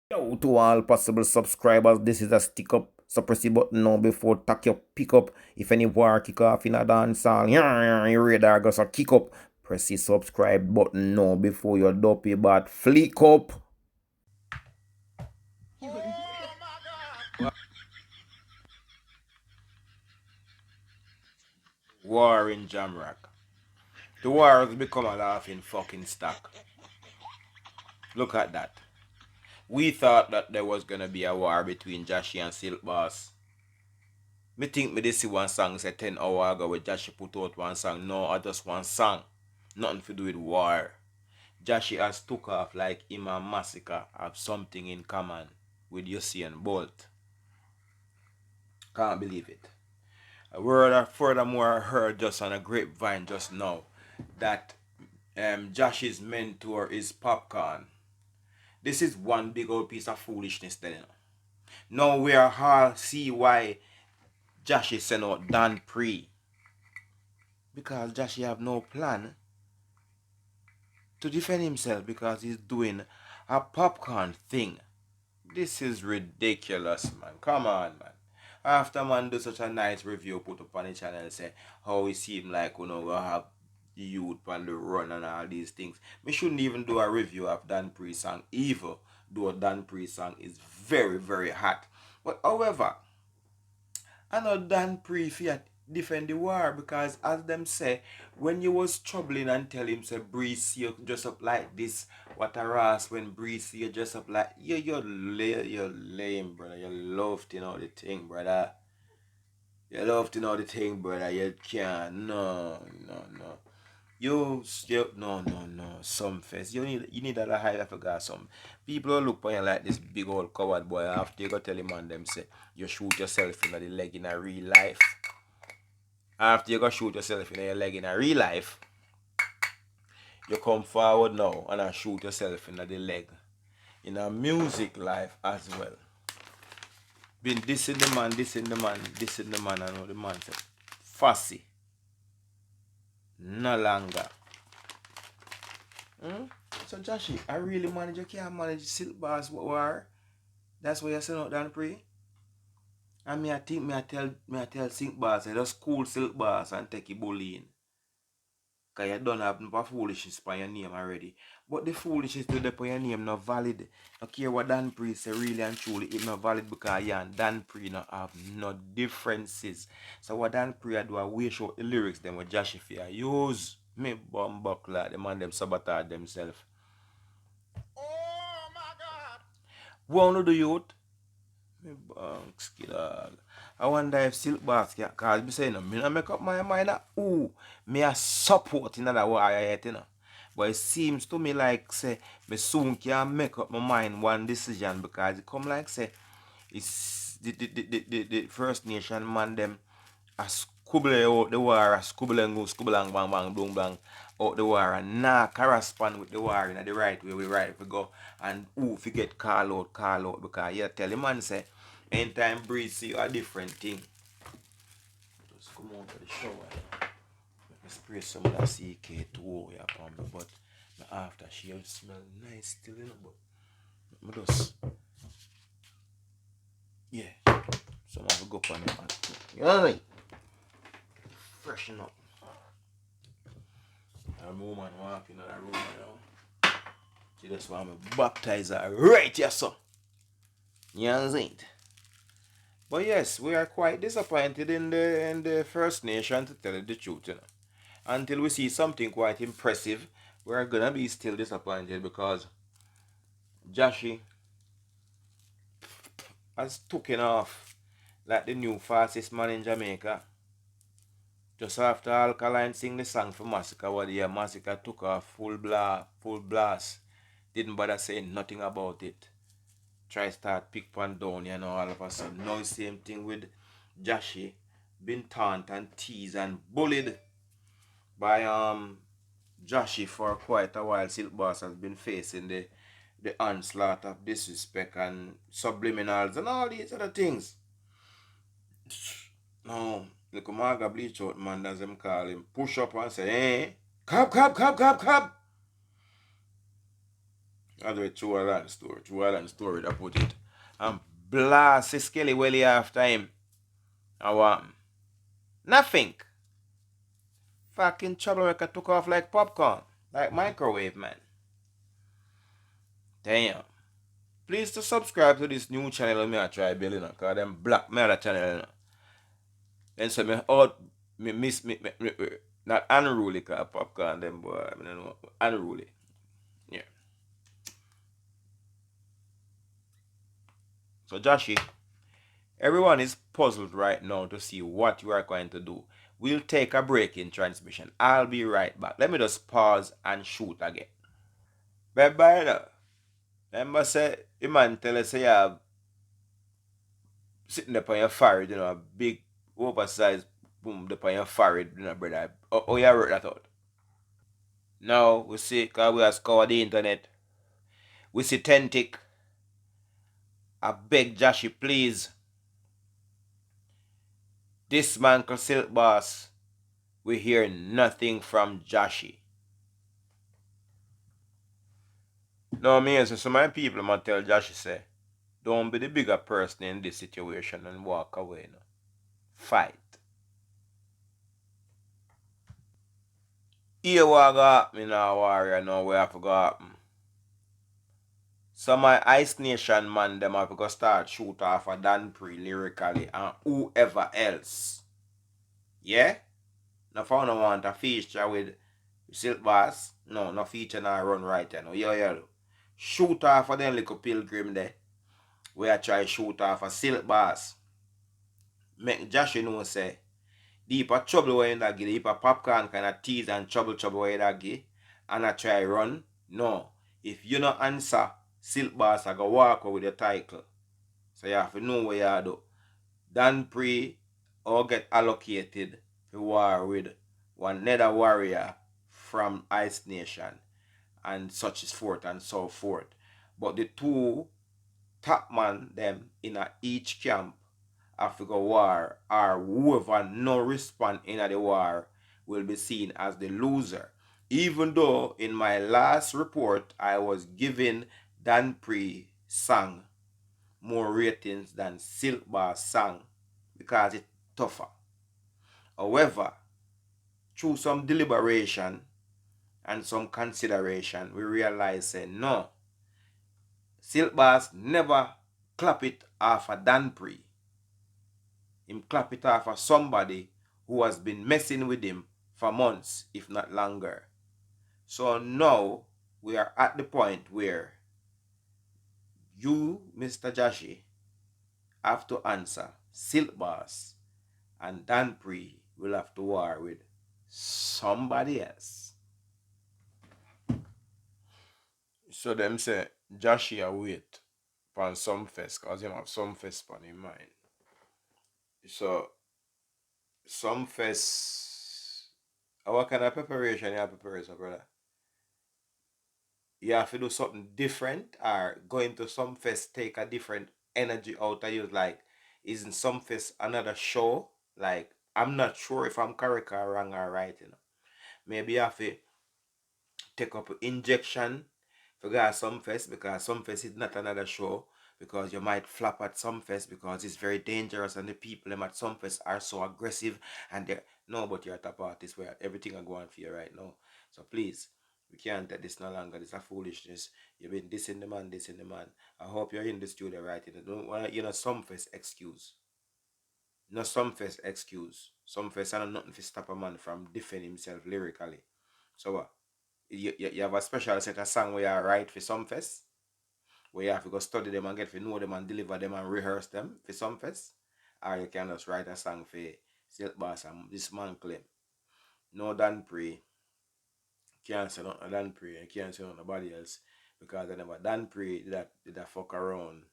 Yo, to all possible subscribers, this is a stick up. So press the button now before tack your pick up. If any war kick off in a dance hall, your radar goes a kick up. Press the subscribe button now before your dopey bat flick up. War in Jamrock. The war has become a laughing fucking stock. Look at that. We thought that there was gonna be a war between Jahshii and Silk Boss. Me think me this see one song say 10 hours ago where Jahshii put out one song. No, I just one song. Nothing to do with war. Jahshii has took off like him and Massacre have something in common with Usain Bolt. Can't believe it. A word furthermore I heard just on a grapevine just now that Jahshii's mentor is Popcaan. This is one big old piece of foolishness then. Now we are all see why Jahshii sent out Dan Pre. Because Jahshii have no plan to defend himself because he's doing a popcorn thing. This is ridiculous, man. Come on, man. After man do such a nice review put up on the channel say how it seem like we have the youth on the run and all these things. We shouldn't even do a review of Dan Pre song either, though Dan Pre song is very, very hot. But however, I know Dan Pre defend the war because as them say, when you was troubling and tell him say Breeze you dress up like this, what a ass when Breeze you dress up like you're lame, brother. You love to know the thing, brother. You love to know the thing, brother. You can't no. No. Some face. You need a high level guy. Some people will look on you like this big old coward boy. After you go tell him man them say you shoot yourself in the leg in a real life. After you go shoot yourself in your leg in a real life, you come forward now and I shoot yourself in the leg in a music life as well. Been dissing the man, I know the man said, fussy. No longer. So Jahshii, I really manage, you can't manage Silk Boss war. That's why you send out Dan Pre. And me I think me I tell Silk Boss, I just cool Silk Boss and take it bullying. Because you don't have no foolishness by your name already. But the foolishness to the your name not valid. No care what Dan Pre say really and truly, it not valid because you and Dan Pre not have no differences. So what Dan Pre do a way show the lyrics them with Jahshii fear use. Me bomb buckler, the man them sabotage themselves. Oh my god. What do youth? Me bunks, dog. I wonder if Silk Boss can cause me say no, me not make up my mind that me a support in that war yet, you know. But it seems to me like say me soon can make up my mind one decision because it come like say it's the First Nation man them a scribble out the war, a scribble and go scribble and bang bang boom bang out the war and nah correspond with the war in the right way we right we go and if you get call out because you tell the man say anytime breeze see a different thing. Just come out of the shower. Let me spray some of that CK2 upon me, but after she smell nice still, you know, but I just yeah. So I have to go on the man. You know what I mean? Freshen up. A woman walking in the room now. She just want me baptize her right here, so. You know what I'm saying? But yes, we are quite disappointed in the First Nation to tell you the truth, you know. Until we see something quite impressive, we are gonna be still disappointed because Jahshii has taken off like the new fastest man in Jamaica. Just after Alkaline sing the song for Massacre, what year Massacre took off full blast. Didn't bother saying nothing about it. Try start pick pan down, you know, all of a sudden. Now same thing with Jahshii. Been taunted and teased and bullied by Jahshii for quite a while. Silk Boss has been facing the onslaught of disrespect and subliminals and all these other things. Now, look Maga bleach out man as them call him. Push up and say, cab. That's the true Island story. True Island story that put it. And blast his Skelly Welly after him. And what? Nothing. Fucking troublemaker took off like popcorn. Like microwave, man. Damn. Please to subscribe to this new channel me I try building, cause them black me other channel, Then say me out me miss me not unruly cause popcorn them boy. I don't know unruly. Yeah. So Jahshii, everyone is puzzled right now to see what you are going to do. We'll take a break in transmission. I'll be right back. Let me just pause and shoot again. Bye bye now. Remember say the man tell us say you have sitting up on your forehead, a big oversized boom up on your forehead, brother. Oh, you wrote that out. Now we see because we have scoured the internet. We see Tentic. I beg Jahshii, please. This man called Silk Boss. We hear nothing from Jahshii. No, me and so my people might tell Jahshii say, don't be the bigger person in this situation and walk away. No. Fight. Here what got me now, warrior, now we have to go happen. So my Ice Nation man, them have to start shoot off a Dan Pre lyrically and whoever else. Yeah? No found no want a feature with Silk Bass. No feature now run right there. No, yeah. Shoot off of them little pilgrim there. We are try shoot off a Silk Bass. Make Jahshii know say deep a trouble where in that give, deep a popcorn kind of tease and trouble where in that give. And I try run. No. If you not answer, Silk Bass I go walk with the title. So you have to know what you do. Dan Pre or get allocated to war with one nether warrior from Ice Nation and such is forth and so forth. But the two top man them in each camp have to go war or whoever no respond in the war will be seen as the loser. Even though in my last report I was giving Dan Pre song more ratings than Silk Bass song because it's tougher. However, through some deliberation and some consideration, we realize no, Silk Bass never clap it off a Dan Pre. Him clap it off of somebody who has been messing with him for months, if not longer. So now we are at the point where you, Mr. Jahshii, have to answer Silk Bass and Dan Pre will have to war with somebody else. So them say Jahshii a wait for some fest because him have some fest on his mind. So some fest, what kind of preparation you have prepared, so brother? You have to do something different or going to some fest take a different energy out of you. Like, isn't some fest another show? Like, I'm not sure if I'm correct or wrong or right. Maybe you have to take up injection for go some fest because some fest is not another show because you might flop at some fest because it's very dangerous and the people them at some fest are so aggressive and they no, but you're at a party where everything are going for you right now. So please, we can't take this no longer. This is a foolishness. You've been dissing the man, dissing the man. I hope you're in the studio right. Don't want some fest excuse. No some fest excuse. Some fest are nothing to stop a man from defending himself lyrically. So what? You have a special set of song where you write for some fest, where you have to go study them and get to know them and deliver them and rehearse them for some fest, or you can just write a song for Silk Bass and this man claim. No Dan Pre, can't say nothing Dan Pre, and can't say nothing nobody else because I never Dan Pre did that fuck around.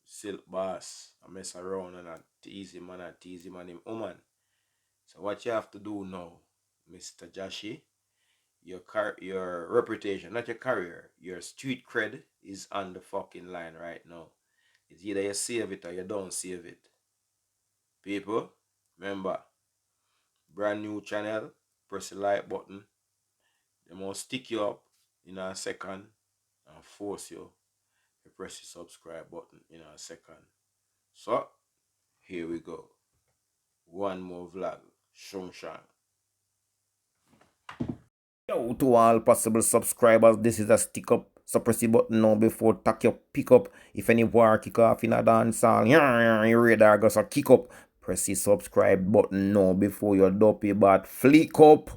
Silk Bass, I mess around and I tease him and him woman. So what you have to do now, Mr. Jahshii, your reputation, not your career, your street cred is on the fucking line right now. It's either you save it or you don't save it. People, remember, brand new channel, press the like button. They must stick you up in a second and force you to press the subscribe button in a second. So here we go. One more vlog. Shung Shang. Yo, to all possible subscribers, this is a stick up. So press the button now before tack your pick up. If any war kick off in a dance hall, your radar goes a kick up. Press the subscribe button now before your dopey bat flick up.